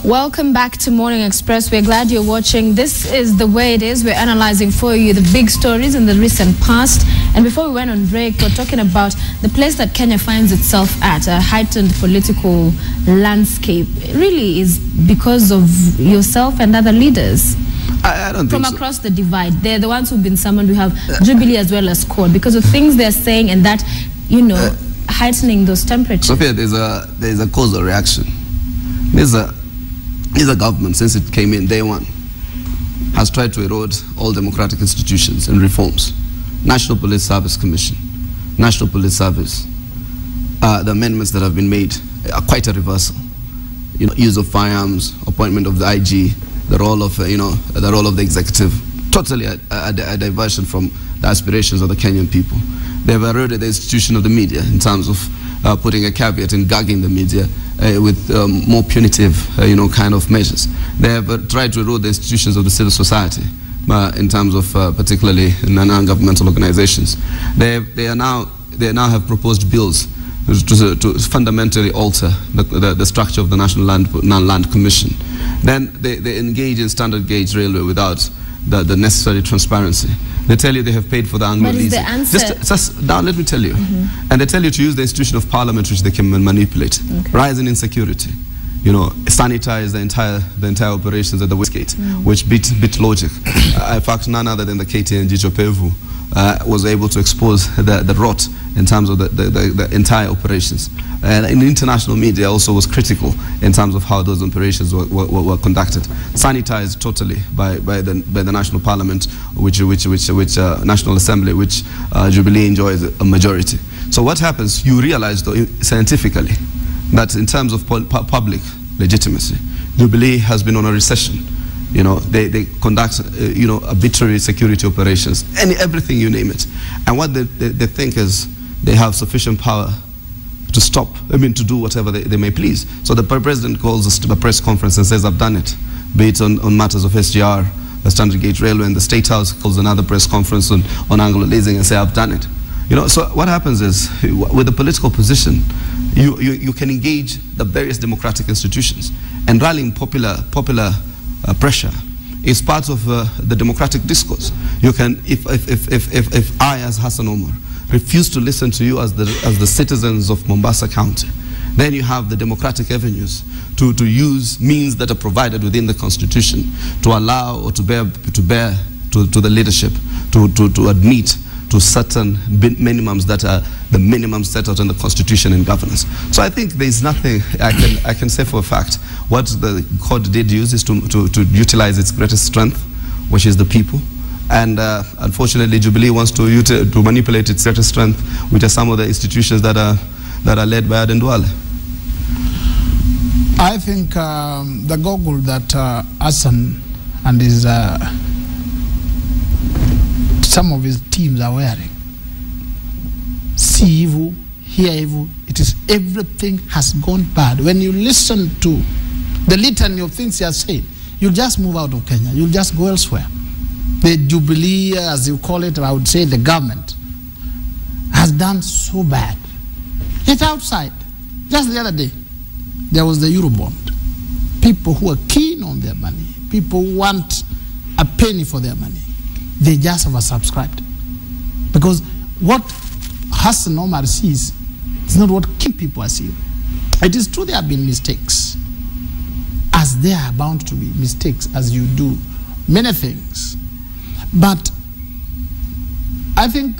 Welcome back to Morning Express. We're glad you're watching. This is The Way It Is. We're analyzing for you the big stories in the recent past. And before we went on break, we're talking about the place that Kenya finds itself at, a heightened political landscape. It really is because of yourself and other leaders. I don't think From across the divide. They're the ones who've been summoned. We have Jubilee as well as CORD because of things they're saying and that, you know, heightening those temperatures. Sophia, there's a causal reaction. There's a government, since it came in day one, has tried to erode all democratic institutions and reforms. National Police Service Commission, National Police Service. The amendments that have been made are quite a reversal. You know, use of firearms, appointment of the IG, the role of the role of the executive, totally a diversion from the aspirations of the Kenyan people. They've eroded the institution of the media in terms of putting a caveat in gagging the media with more punitive, kind of measures. They have tried to erode the institutions of the civil society in terms of particularly non-governmental organizations. They now have proposed bills to fundamentally alter the structure of the National Land Commission. Then they engage in standard gauge railway without the necessary transparency. They tell you they have paid for the Anglo leasing. What is the answer? Just now, let me tell you. And they tell you to use the institution of parliament, which they can manipulate. Okay. Rise in insecurity. Sanitize the entire operations at the Westgate, which beat logic. In fact, none other than the KTN Jichopevu was able to expose the rot in terms of the entire operations. And in international media also was critical in terms of how those operations were conducted. Sanitized totally by the National Parliament, which National Assembly, which Jubilee enjoys a majority. So what happens? You realize, though, scientifically, that in terms of public legitimacy, Jubilee has been on a recession. They conduct, arbitrary security operations, everything, you name it. And what they think is they have sufficient power to stop, to do whatever they may please. So the president calls a press conference and says, I've done it, be it on matters of SGR, the standard gauge railway, and the State House calls another press conference on Anglo leasing and say, I've done it. So what happens is, with the political position, you can engage the various democratic institutions, and rallying popular pressure is part of the democratic discourse. You can, if I, as Hassan Omar, refuse to listen to you as the citizens of Mombasa County, then you have the democratic avenues to use means that are provided within the Constitution to allow or to bear to the leadership to admit to certain minimums that are the minimums set out in the Constitution and governance. So I think there is nothing I can say for a fact. What the CORD did use is to utilize its greatest strength, which is the people. And unfortunately, Jubilee wants to manipulate its greatest strength, which are some of the institutions that are led by Aden Duale. I think the goggle that Hassan and his some of his teams are wearing, see evil, hear evil, it is everything has gone bad. When you listen to the litany of things he has said, you'll just move out of Kenya, you'll just go elsewhere. The Jubilee, as you call it, I would say the government, has done so bad. Yet outside, just the other day, there was the Eurobond. People who are keen on their money, people who want a penny for their money, they just oversubscribed. Because what Hassan Omar sees is not what key people are seeing. It is true there have been mistakes, as there are bound to be mistakes as you do many things. But I think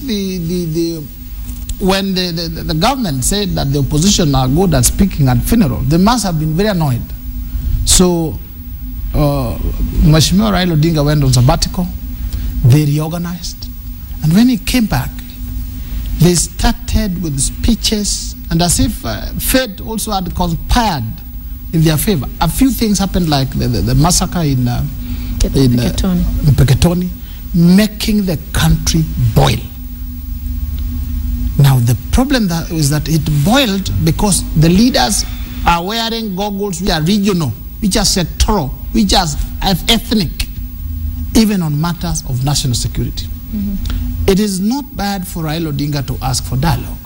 when the government said that the opposition are good at speaking at funeral, they must have been very annoyed. So Mheshimiwa Raila Odinga went on sabbatical, they reorganized, and when he came back, they started with speeches, and as if fate also had conspired in their favor. A few things happened, like the massacre in Peketoni, making the country boil. Now the problem is that it boiled because the leaders are wearing goggles which are regional, which are sectoral, which are ethnic, even on matters of national security. It is not bad for Raila Odinga to ask for dialogue,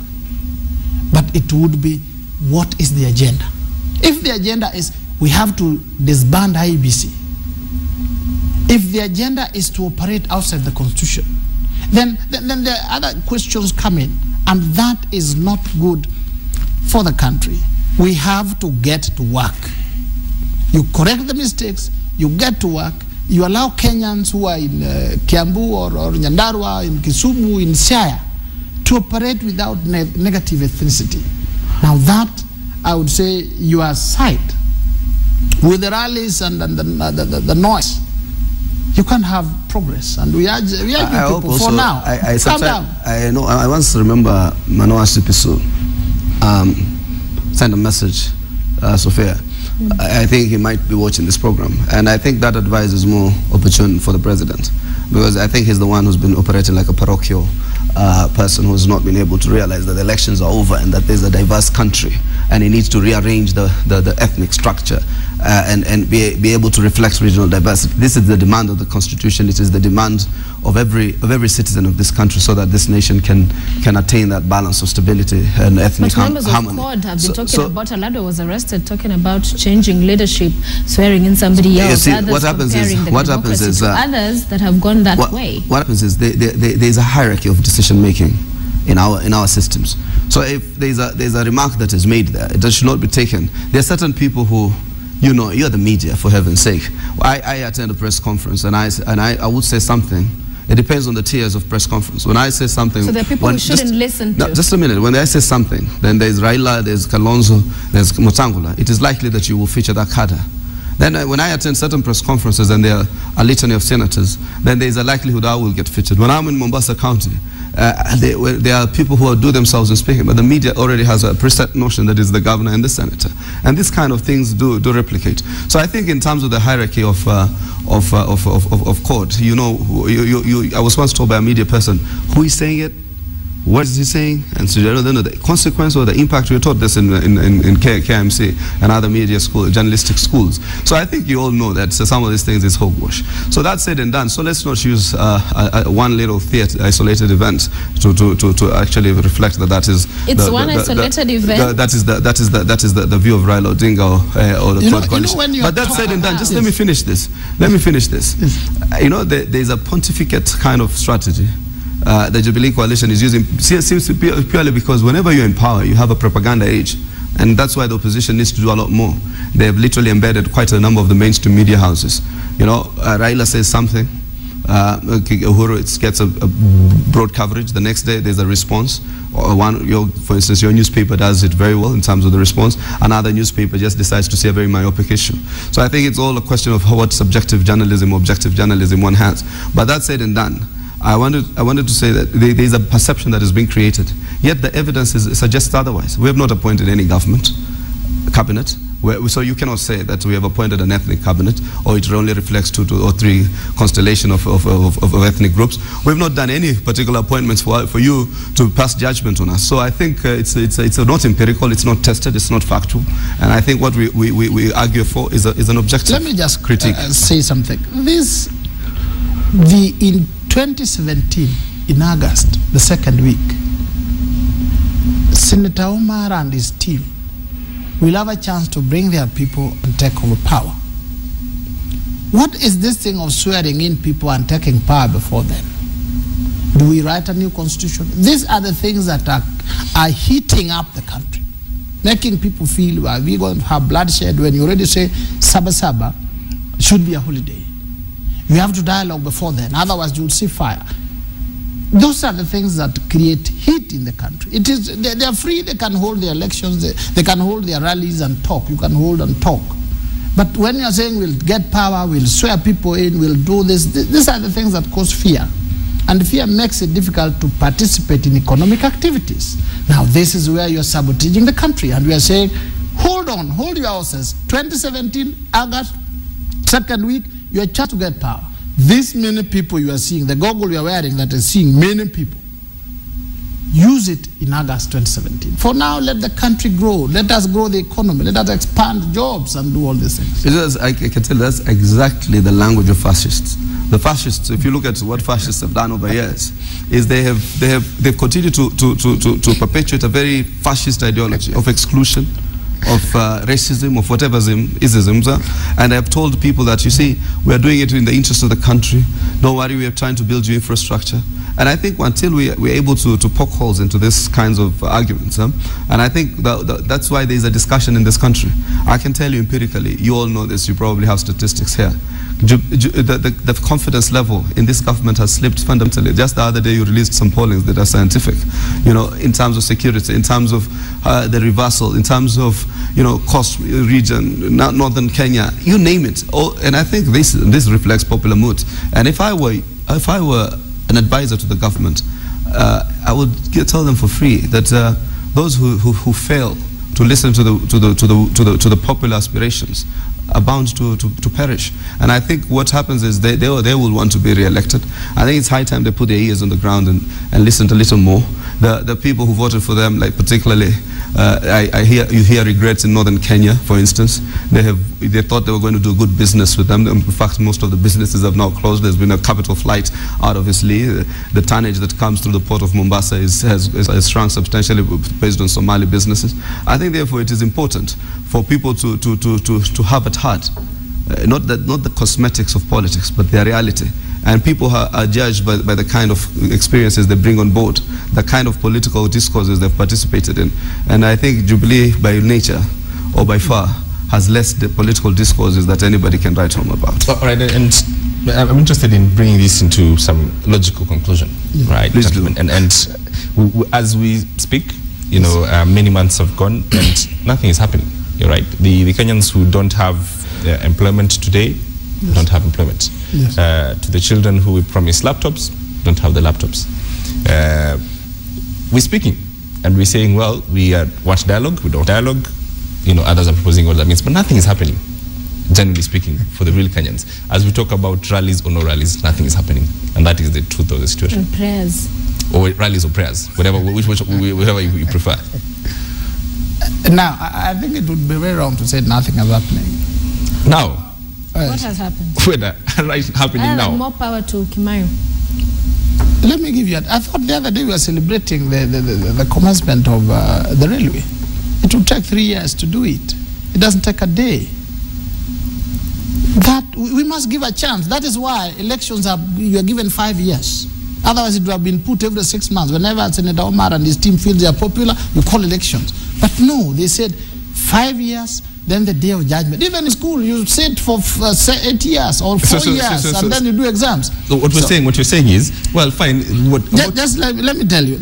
but it would be, what is the agenda? If the agenda is we have to disband IEBC. If the agenda is to operate outside the constitution, then there are other questions come in, and that is not good for the country. We have to get to work. You correct the mistakes, you get to work, you allow Kenyans who are in Kiambu or Nyandarua, in Kisumu, in Siaya, to operate without negative ethnicity. Now that, I would say, your side, with the rallies and the noise, you can't have progress. And we urge people for now. Calm down. I once remember Manoa Sipisu sent a message, Sophia. I think he might be watching this program, and I think that advice is more opportune for the president, because I think he's the one who's been operating like a parochial person who's not been able to realize that the elections are over and that there's a diverse country, and he needs to rearrange the ethnic structure and be able to reflect regional diversity. This is the demand of the Constitution. It is the demand of every citizen of this country, so that this nation can attain that balance of stability and ethnic harmony. But members of CORD have been talking about, Alado was arrested talking about changing leadership, swearing in somebody else. See, what happens is others that have gone that way. What happens is there's a hierarchy of decision making in our systems. So if there's a remark that is made there, it should not be taken. There are certain people who, you're the media, for heaven's sake. I attend a press conference, and I would say something. It depends on the tiers of press conference. When I say something, so there are people who shouldn't listen to. No, just a minute. When I say something, then there's Raila, there's Kalonzo, there's Mutangula. It is likely that you will feature that cadre. Then when I attend certain press conferences and there are a litany of senators, then there's a likelihood I will get featured. When I'm in Mombasa County, there are people who do themselves in speaking, but the media already has a preset notion that is the governor and the senator. And these kind of things do replicate. So I think in terms of the hierarchy of CORD, I was once told by a media person, who is saying it? What is he saying? And so the consequence or the impact, we taught this in KMC and other media school, journalistic schools. So I think you all know that some of these things is hogwash. So that's said and done. So let's not use one little theater, isolated event to actually reflect that is. It's one isolated event. That is the view of Raila Odinga or the third coalition. But that said and done, just let me finish this. There's a pontificate kind of strategy the Jubilee coalition is using, seems to be purely because whenever you're in power, you have a propaganda age. And that's why the opposition needs to do a lot more. They have literally embedded quite a number of the mainstream media houses. Raila says something, Uhuru gets a broad coverage. The next day, there's a response. For instance, your newspaper does it very well in terms of the response. Another newspaper just decides to see a very myopic issue. So I think it's all a question of what subjective journalism or objective journalism one has. But that said and done, I wanted to say that there is a perception that is being created, yet the evidence suggests otherwise. We have not appointed any cabinet, so you cannot say that we have appointed an ethnic cabinet, or it only reflects 2 or 3 constellation of ethnic groups. We have not done any particular appointments for you to pass judgment on us. So I think it's not empirical, it's not tested, it's not factual, and I think what we argue for is an objective. Let me just critique. Say something. In 2017, in August, the second week, Senator Omar and his team will have a chance to bring their people and take over power. What is this thing of swearing in people and taking power before then? Do we write a new constitution? These are the things that are heating up the country, making people feel, are we going to have bloodshed? When you already say Saba Saba should be a holiday. You have to dialogue before then, otherwise you'll see fire. Those are the things that create heat in the country. They are free, they can hold their elections, they can hold their rallies and talk. You can hold and talk. But when you're saying we'll get power, we'll swear people in, we'll do this, these are the things that cause fear. And fear makes it difficult to participate in economic activities. Now this is where you're sabotaging the country, and we are saying, hold on, hold your horses. 2017, August, second week, you are trying to get power. This many people you are seeing, the goggle you are wearing that is seeing many people, use it in August 2017. For now, let the country grow. Let us grow the economy. Let us expand jobs and do all these things. I can tell that's exactly the language of fascists. The fascists, if you look at what fascists have done over years, is they've continued to perpetuate a very fascist ideology of exclusion, racism, of whatever isms are. And I've told people that, you see, we are doing it in the interest of the country. Don't worry, we are trying to build your infrastructure. And I think until we're able to poke holes into this kinds of arguments, and I think that's why there's a discussion in this country. I can tell you empirically, you all know this, you probably have statistics here. The confidence level in this government has slipped fundamentally. Just the other day you released some pollings that are scientific, you know, in terms of security, in terms of the reversal, in terms of, you know, coast region, northern Kenya, you name it. And I think this reflects popular mood. And if I were an advisor to the government, I would tell them for free that those who fail to listen to the popular aspirations are bound to perish. And I think what happens is they will want to be re-elected. I think it's high time they put their ears on the ground and listen a little more. The people who voted for them, like particularly, you hear regrets in northern Kenya, for instance. They thought they were going to do good business with them. In fact, most of the businesses have now closed. There's been a capital flight out of Isli. The tonnage that comes through the port of Mombasa has shrunk substantially based on Somali businesses. I think therefore it is important for people to have at heart not the cosmetics of politics, but their reality. And people are judged by the kind of experiences they bring on board, the kind of political discourses they've participated in. And I think Jubilee, by nature or by far, has less the political discourses that anybody can write home about. All right, and I'm interested in bringing this into some logical conclusion, right? Please do. And as we speak, you know, many months have gone and nothing is happening. You're right. The Kenyans who don't have employment today don't have employment. Yes. To the children who we promised laptops, don't have the laptops. We're speaking and we're saying, well, we want dialogue, we don't dialogue. You know, others are proposing what that means, but nothing is happening, generally speaking, for the real Kenyans. As we talk about rallies or no rallies, nothing is happening. And that is the truth of the situation. And prayers. Or rallies or prayers, whichever you prefer. Now, I think it would be very wrong to say nothing is happening. Now, What has happened? Weda, right, happening now. More power to Kimayo. Let me give you I thought the other day we were celebrating the commencement of the railway. It will take 3 years to do it. It doesn't take a day. That we must give a chance. That is why elections you are given 5 years. Otherwise it would have been put every 6 months. Whenever Senator Omar and his team feel they are popular, you call elections. But no, they said 5 years, then the day of judgment. Even in school, you sit for 8 years or 4 years, and then you do exams. So what you're saying is, well, fine. Just let me tell you,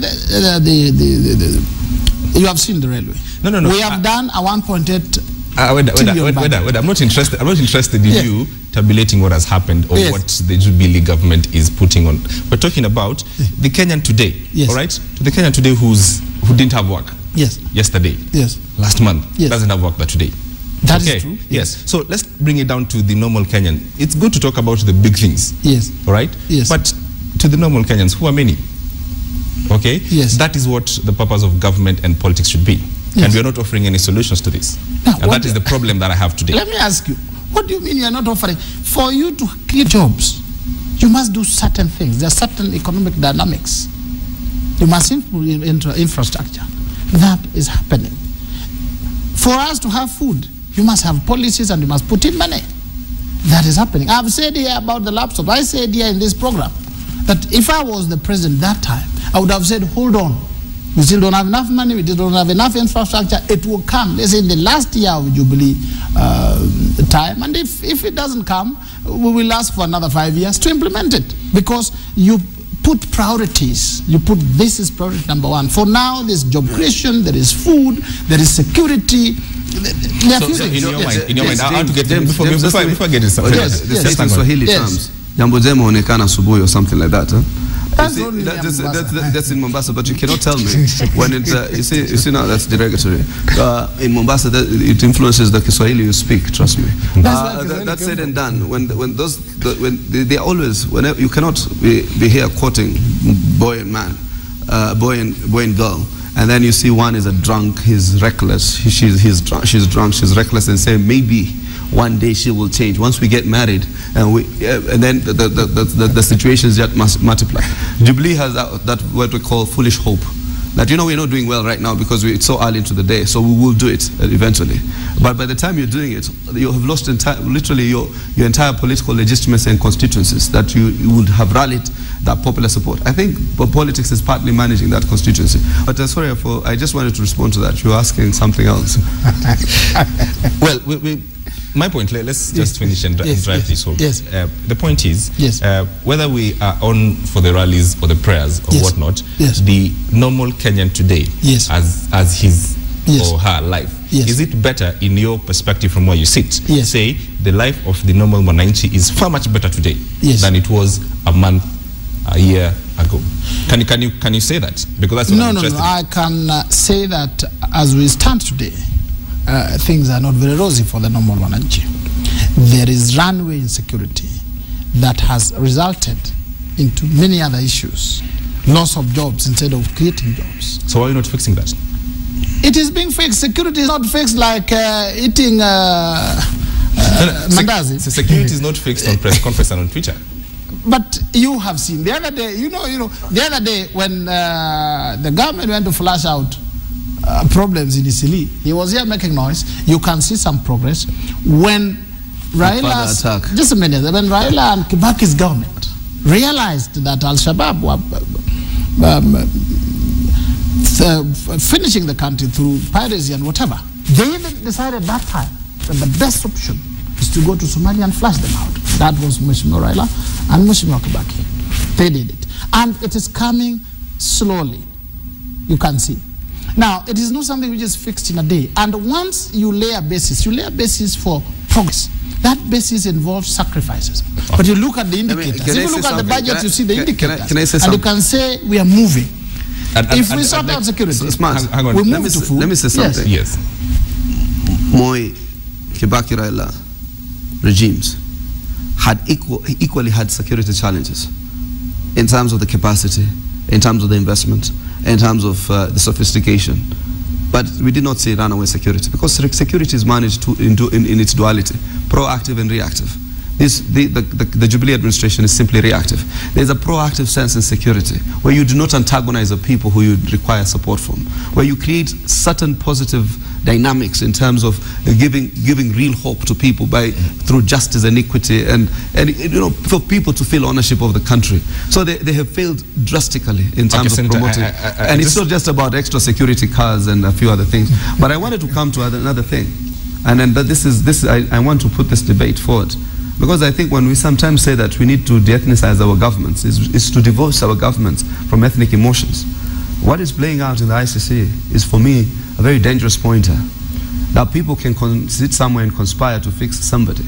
you have seen the railway. No. We have done a 1.8 Weda, I'm not interested in you tabulating what has happened or what the Jubilee government is putting on. We're talking about the Kenyan today, all right? To the Kenyan today who didn't have work yesterday, last month, doesn't have work today. That is true. Yes. So let's bring it down to the normal Kenyan. It's good to talk about the big things. Yes. All right? Yes. But to the normal Kenyans, who are many? Okay? Yes. That is what the purpose of government and politics should be. Yes. And we are not offering any solutions to this. Now, and that is the problem that I have today. Let me ask you, what do you mean you are not offering? For you to create jobs, you must do certain things. There are certain economic dynamics. You must improve infrastructure. That is happening. For us to have food, you must have policies and you must put in money. That is happening. I've said here about the laptop. I said here in this program that if I was the president that time, I would have said, hold on. We still don't have enough money. We still don't have enough infrastructure. It will come. Let's say in the last year of Jubilee time. And if it doesn't come, we will ask for another 5 years to implement it. Because you put priorities. You put this is priority number one. For now, there's job creation, there is food, there is security. In your mind, I want to get before I get this. Just in Swahili terms, jambo jema onekana asubuhi or something like that. That's in Mombasa, but you cannot tell me when it. You see now that's derogatory. In Mombasa, it influences the Kiswahili you speak. Trust me. That's said and done. When they always whenever you cannot be here quoting boy and man, boy and girl. And then you see one is a drunk, he's reckless, she's drunk, she's reckless, and say maybe one day she will change. Once we get married, and then the situations just must multiply. Jubilee has that what we call foolish hope. that, you know, we're not doing well right now because it's so early into the day, so we will do it eventually. But by the time you're doing it, you have lost literally your entire political legitimacy and constituencies that you would have rallied that popular support. I think politics is partly managing that constituency. But sorry, I just wanted to respond to that. You were asking something else. Well, my point, let's just finish and drive this home. Yes. The point is, whether we are on for the rallies or the prayers or whatnot, the normal Kenyan today, as his or her life, is it better in your perspective from where you sit? Say the life of the normal Mwananchi is far much better today than it was a month, a year ago. Can you say that? Because that's what I'm interested in. I can say that as we stand today, things are not very rosy for the normal Mwananchi. There is runway insecurity that has resulted into many other issues. Loss of jobs instead of creating jobs. So why are you not fixing that? It is being fixed. Security is not fixed like eating mandazi. Security is not fixed on press conference and on Twitter. But you have seen the other day, the other day when the government went to flush out problems in Isili, he was here making noise. You can see some progress. When Raila's, just a minute, when Raila and Kibaki's government realized that Al-Shabaab were finishing the country through piracy and whatever, they even decided that time that the best option is to go to Somalia and flush them out. That was Mheshimiwa Raila and Mheshimiwa Kibaki. They did it. And it is coming slowly. You can see. Now, it is not something which is fixed in a day. And once you lay a basis for progress. That basis involves sacrifices. But you look at the indicators. If you look at the budget, you see the indicators. Can I say and you can say we are moving. If we sort out security, we move to food. Let me say something. Yes. Moi, Kibaki, Raila regimes had equally had security challenges in terms of the capacity, in terms of the investment, in terms of the sophistication. But we did not say runaway security, because security is managed in its duality, proactive and reactive. The Jubilee administration is simply reactive. There's a proactive sense in security, where you do not antagonize the people who you require support from, where you create certain positive dynamics in terms of giving real hope to people through justice and equity, and for people to feel ownership of the country. So they have failed drastically in terms of promoting. And it's not just about extra security cars and a few other things. But I wanted to come to another thing, and then I want to put this debate forward. Because I think when we sometimes say that we need to de-ethnicize our governments, is to divorce our governments from ethnic emotions. What is playing out in the ICC is, for me, a very dangerous pointer. That people can sit somewhere and conspire to fix somebody.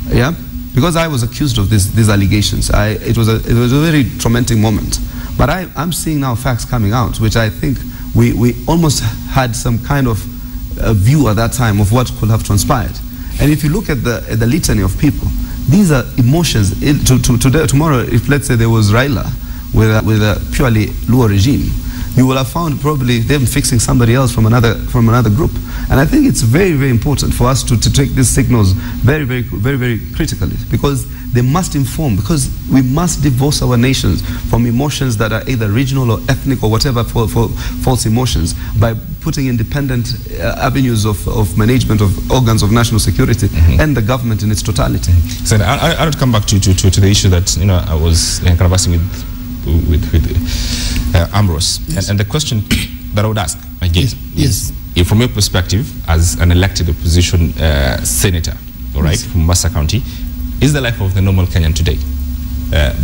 Yeah? Because I was accused of these allegations. It was a very tormenting moment. But I'm seeing now facts coming out, which I think we almost had some kind of view at that time of what could have transpired. And if you look at the litany of people, these are emotions. Tomorrow, if let's say there was Raila with a purely Luo regime, you will have found probably them fixing somebody else from another group. And I think it's very, very important for us to take these signals very, very, very, very critically, because they must inform, because we must divorce our nations from emotions that are either regional or ethnic or whatever false emotions, by putting independent avenues of management of organs of national security and the government in its totality. So I would come back to the issue that I was conversing with Ambrose, and the question that I would ask again is, if from your perspective as an elected opposition senator, all right, from Mombasa County, is the life of the normal Kenyan today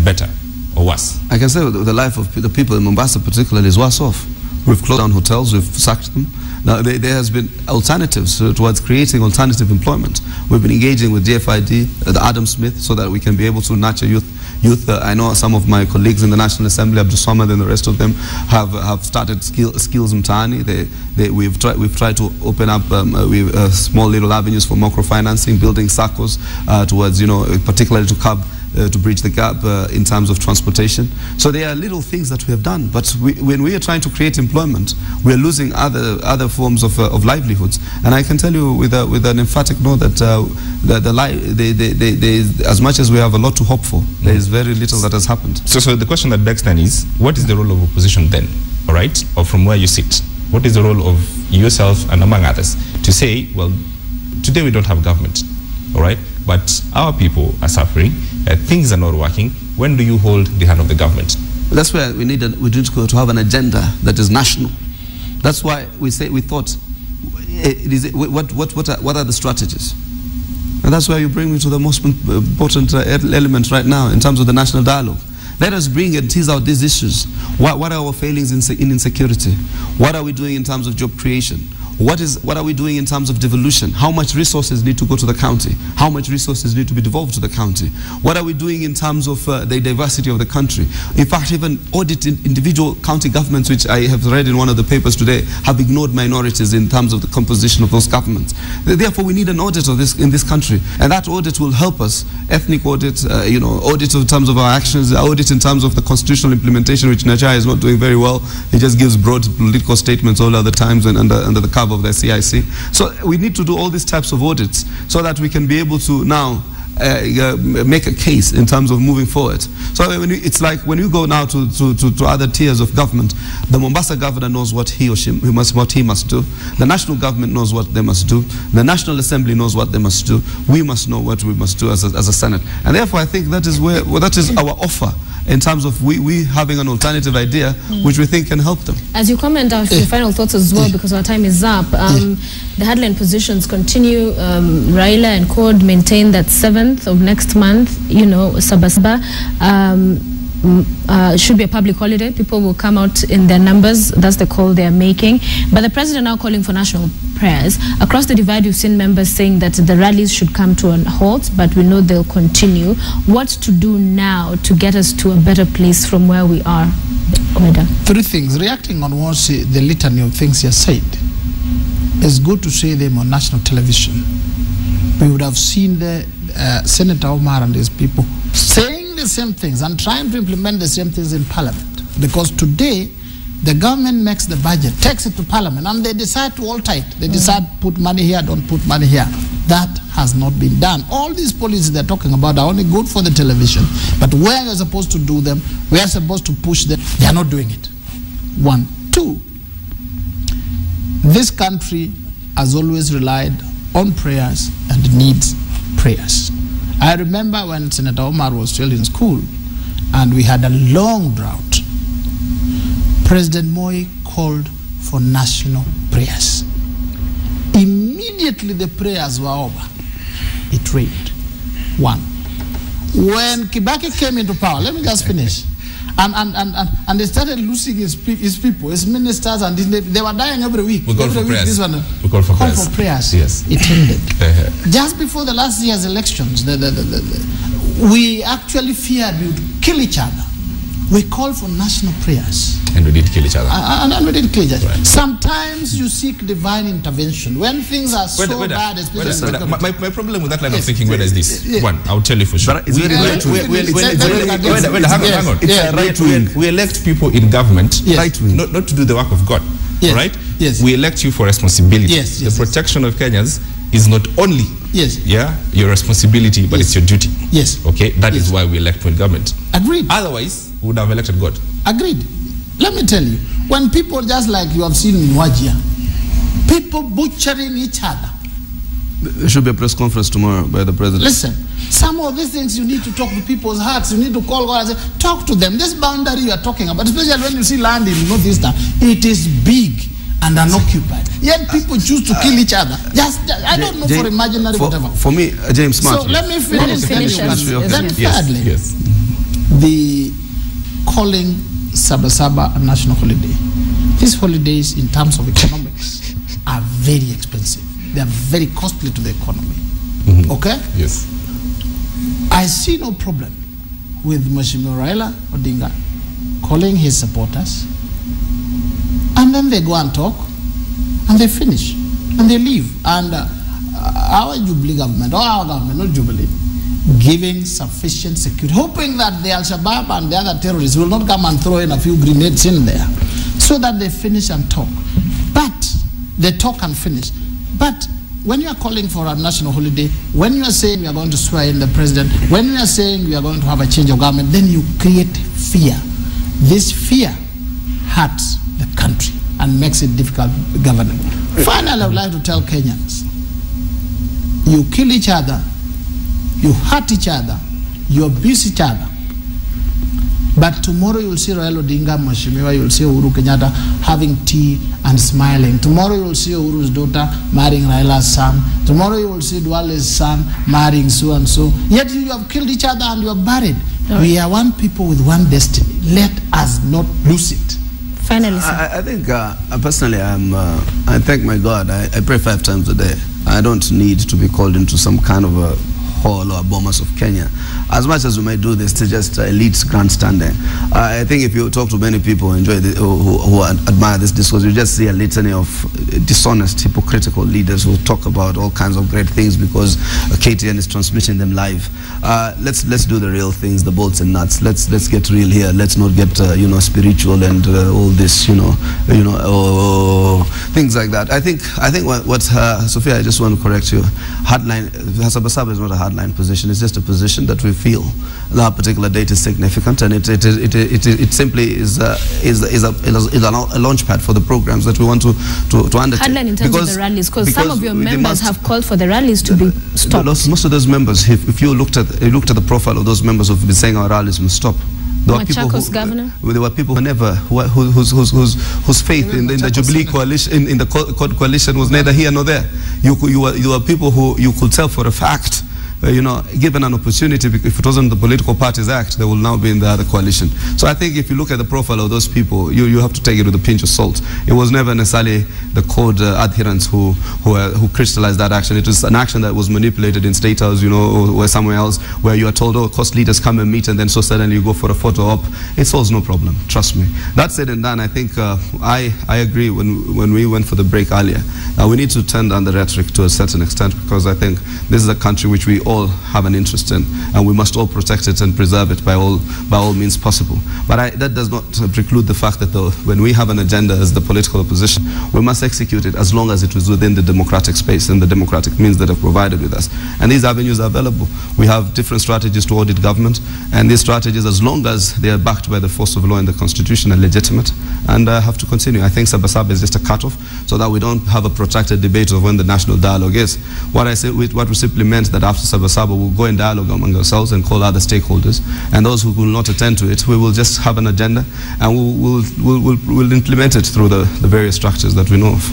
better or worse? I can say the life of the people in Mombasa particularly is worse off. We've closed down hotels, we've sacked them. Now there has been alternatives towards creating alternative employment. We've been engaging with DFID, the Adam Smith, so that we can be able to nurture youth. I know some of my colleagues in the National Assembly, Abdul Samad and the rest of them, have started Skills Mtaani. We've tried to open up small little avenues for microfinancing, building SACCOs towards, particularly to bridge the gap in terms of transportation. So there are little things that we have done, but when we are trying to create employment, we are losing other forms of livelihoods. And I can tell you with an emphatic no that as much as we have a lot to hope for, there is very little that has happened. So the question that begs then is, what is the role of opposition then? all right, or from where you sit, what is the role of yourself and among others to say, well, today we don't have government, all right, but our people are suffering, things are not working. When do you hold the hand of the government? That's where we need to have an agenda that is national. That's why we thought, what are the strategies? And that's why you bring me to the most important element right now in terms of the national dialogue. Let us bring and tease out these issues. What are our failings in insecurity? What are we doing in terms of job creation? What are we doing in terms of devolution? How much resources need to go to the county? How much resources need to be devolved to the county? What are we doing in terms of the diversity of the country? In fact, even auditing individual county governments, which I have read in one of the papers today, have ignored minorities in terms of the composition of those governments. Therefore, we need an audit of this in this country, and that audit will help us. Ethnic audit, audit in terms of our actions, audit in terms of the constitutional implementation, which Nigeria is not doing very well. It just gives broad political statements all other times and under the cover of the CIC. So we need to do all these types of audits so that we can be able to now make a case in terms of moving forward. So it's like when you go now to other tiers of government, the Mombasa governor knows what he must do. The national government knows what they must do. The National Assembly knows what they must do. We must know what we must do as a Senate. And therefore, I think that is our offer in terms of we having an alternative idea which we think can help them. As you comment out your final thoughts as well, because our time is up, the headline positions continue. Raila and CORD maintain that 7th of next month, Saba Saba should be a public holiday. People will come out in their numbers. That's the call they are making. But the president now calling for national prayers. Across the divide, you've seen members saying that the rallies should come to a halt, but we know they'll continue. What to do now to get us to a better place from where we are? Weda. 3 things. Reacting on what the litany of things you said, it's good to say them on national television. We would have seen the Senator Omar and his people saying the same things and trying to implement the same things in Parliament. Because today, the government makes the budget, takes it to Parliament, and they decide to alter it. They decide put money here, don't put money here. That has not been done. All these policies they're talking about are only good for the television. But where we're supposed to do them, we are supposed to push them, they are not doing it. 1. 2, this country has always relied on prayers and needs prayers. I remember when Senator Omar was still in school and we had a long drought, President Moi called for national prayers. Immediately the prayers were over. It rained. 1. When Kibaki came into power, let me just finish, and they started losing his people, his ministers, and they were dying every week. We call for prayers. This one, we call for prayers. For prayers. Yes. It ended. Just before the last year's elections, we actually feared we would kill each other. We called for national prayers. And we did kill each other. And we did kill each other. Right. Sometimes you seek divine intervention. When things are so bad, especially... My problem with that line of thinking, Weda, is this. 1, I'll tell you for sure. It's very right wing. Hang on. It's right wing. We elect people in government right wing. Not to do the work of God. Yes. Right? Yes. We elect you for responsibility. Yes. The protection of Kenyans is not only your responsibility, but it's your duty. Yes. Okay? That is why we elect people in government. Agreed. Otherwise, we would have elected God. Agreed. Let me tell you, when people, just like you have seen in Wajir, people butchering each other. There should be a press conference tomorrow by the president. Listen, some of these things you need to talk to people's hearts. You need to call God and say, talk to them. This boundary you are talking about, especially when you see land in Northeastern, it is big and unoccupied. Yet people choose to kill each other. I don't know, for imaginary whatever. For me, James Smart. So let me finish. Then thirdly, the calling Saba Saba a national holiday. These holidays, in terms of economics, are very expensive. They are very costly to the economy. Okay? Yes. I see no problem with Mheshimiwa Raila Odinga calling his supporters, and then they go and talk, and they finish, and they leave. And our Jubilee government, or our government, not Jubilee, giving sufficient security, hoping that the Al-Shabaab and the other terrorists will not come and throw in a few grenades in there, so that they finish and talk. But they talk and finish. But when you are calling for a national holiday, when you are saying we are going to swear in the president, when you are saying we are going to have a change of government, then you create fear. This fear hurts and makes it difficult governing. Finally, I would like to tell Kenyans, you kill each other, you hurt each other, you abuse each other. But tomorrow you'll see Raila Odinga, Mheshimiwa, you'll see Uhuru Kenyatta having tea and smiling. Tomorrow you'll see Uhuru's daughter marrying Raila's son. Tomorrow you will see Duale's son marrying so and so. Yet you have killed each other and you are buried. Right. We are one people with one destiny. Let us not lose it. Finally, sir. I think personally, I thank my God. I pray 5 times a day. I don't need to be called into some kind of a hall or bombers of Kenya. As much as we might do this to just elite grandstanding, I think if you talk to many people who enjoy who admire this discourse, you just see a litany of dishonest, hypocritical leaders who talk about all kinds of great things because KTN is transmitting them live. Let's do the real things, the bolts and nuts. Let's get real here. Let's not get spiritual and all this things like that. I think what Sophia, I just want to correct you. Hardline Saba Saba is not a hardline position. It's just a position that we feel that particular date is significant, and it simply is a launch pad for the programs that we want to undertake. Hardline in terms of the rallies, because some of your members have called for the rallies to be stopped. Most of those members, if you looked at the profile of those members who've been saying our rallies must stop. There were people whose faith in the Jubilee coalition, in the coalition, was neither here nor there. You were people who you could tell for a fact, given an opportunity, if it wasn't the Political Parties Act, they will now be in the other coalition. So I think if you look at the profile of those people, you have to take it with a pinch of salt. It was never necessarily the code adherents who crystallized that action. It was an action that was manipulated in State House, or somewhere else, where you are told, oh, cost leaders come and meet, and then so suddenly you go for a photo op. It solves no problem, trust me. That said and done, I think I agree when we went for the break earlier. We need to turn down the rhetoric to a certain extent, because I think this is a country which we all have an interest in, and we must all protect it and preserve it by all means possible. But that does not preclude the fact that when we have an agenda as the political opposition, we must execute it as long as it is within the democratic space and the democratic means that are provided with us. And these avenues are available. We have different strategies to audit government, and these strategies, as long as they are backed by the force of law and the Constitution, are legitimate and have to continue. I think Saba Saba is just a cutoff, so that we don't have a protracted debate of when the national dialogue is. What we simply meant that after Saba Saba, we'll go in dialogue among ourselves and call other stakeholders, and those who will not attend to it, we will just have an agenda, and we'll implement it through the various structures that we know of.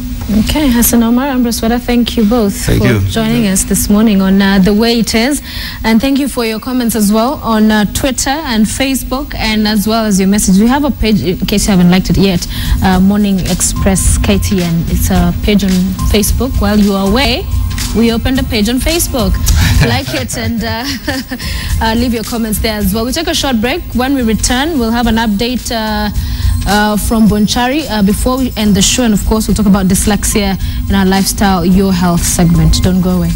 Okay, Hassan, Omar, Ambrose, Weda, thank you both for joining us this morning on The Way It Is, and thank you for your comments as well on Twitter and Facebook, and as well as your message. We have a page, in case you haven't liked it yet, Morning Express KTN. It's a page on Facebook. While you are away, we opened a page on Facebook. Like it and leave your comments there as well. We take a short break. When we return, we'll have an update from Bonchari before we end the show, and of course we'll talk about dyslexia in our lifestyle, your health segment. Don't go away.